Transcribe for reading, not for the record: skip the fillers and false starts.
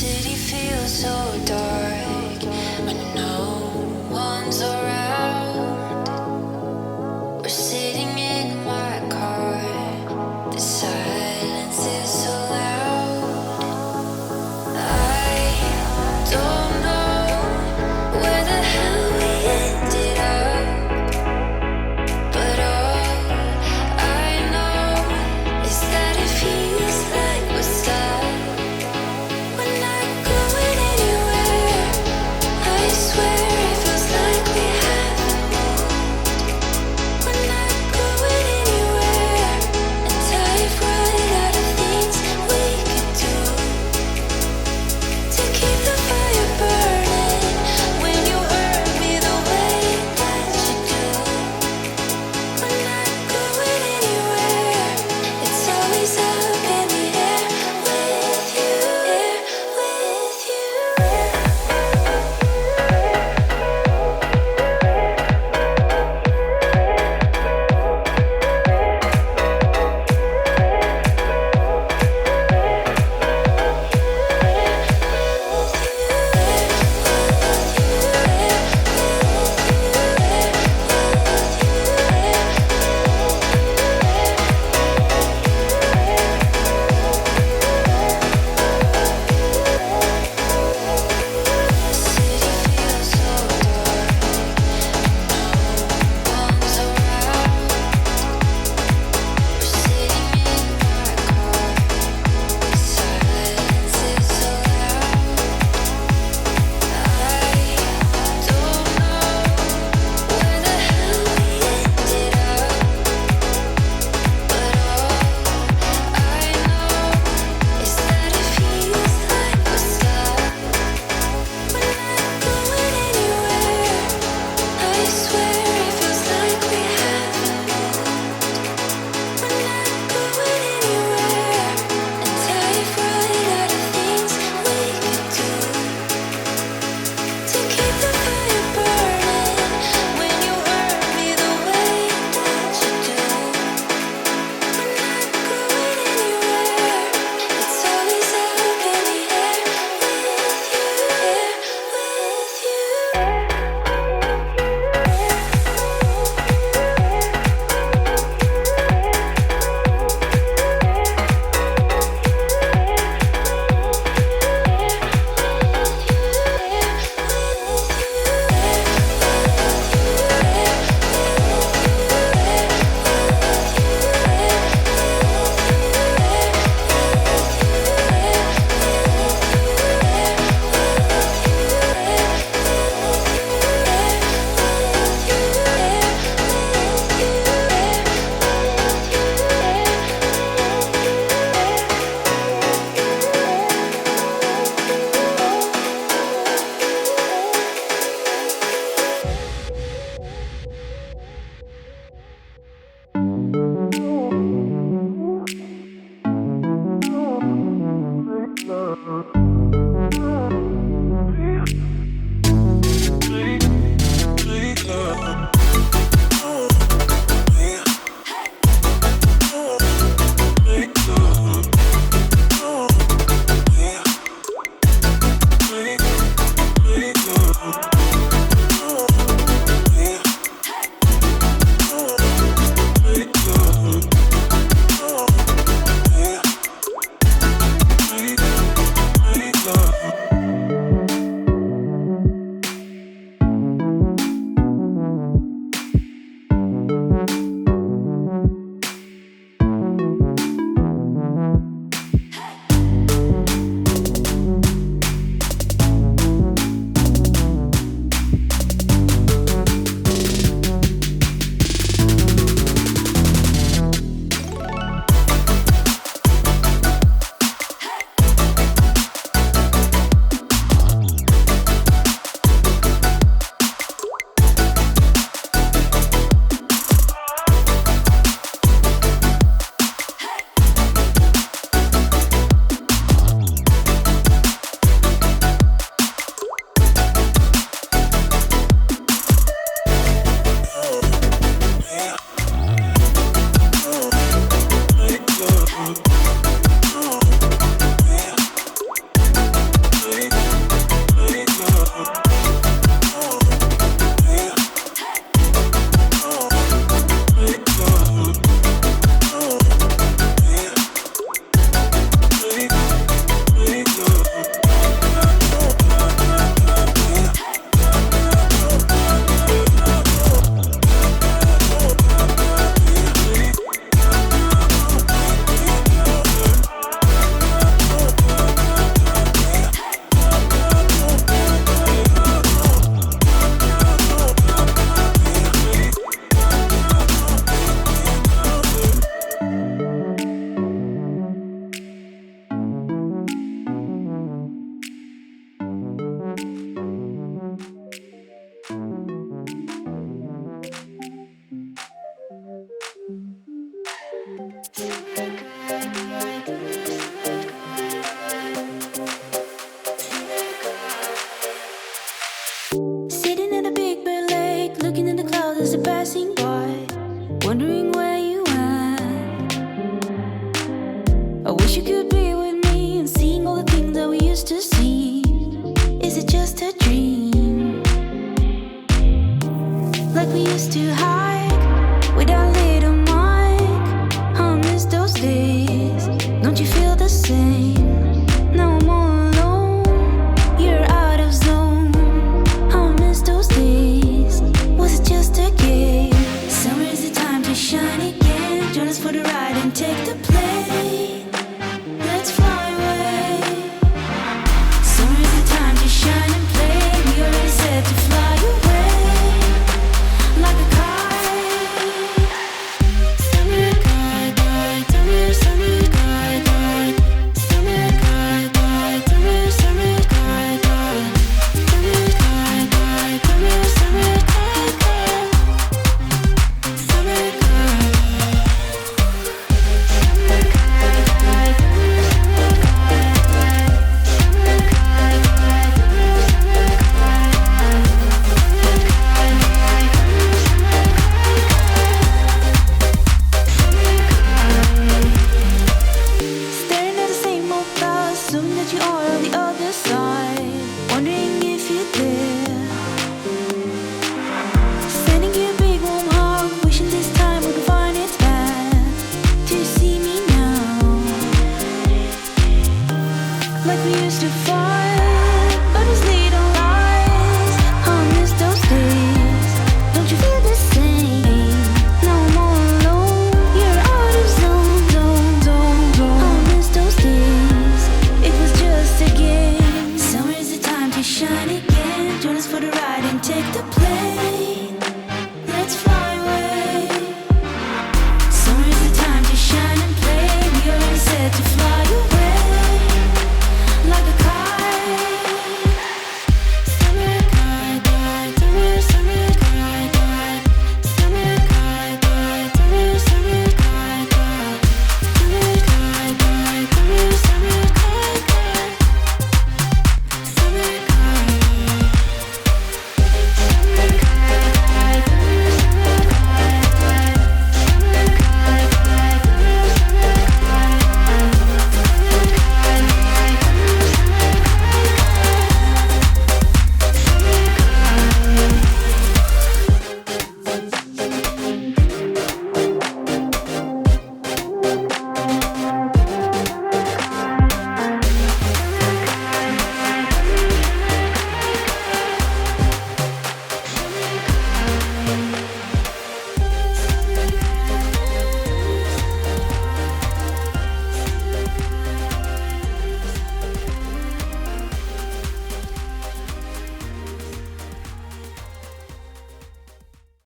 city feels so dark when no one's around. We're sitting in my car. The silence is so loud. I don't know where the hell we ended up, but all I know is that it feels like we're stuck. We're not going anywhere. I swear it feels like we haven't moved. We're not going anywhere, and I've run out of things we could do to keep the fire burning when you hurt me the way that you do. We're not going anywhere. It's always up in the air with you, with you. heart on the other side, wondering if you're there. Sending you a big warm hug, wishing this time we could find its path to see me now, like we used to find.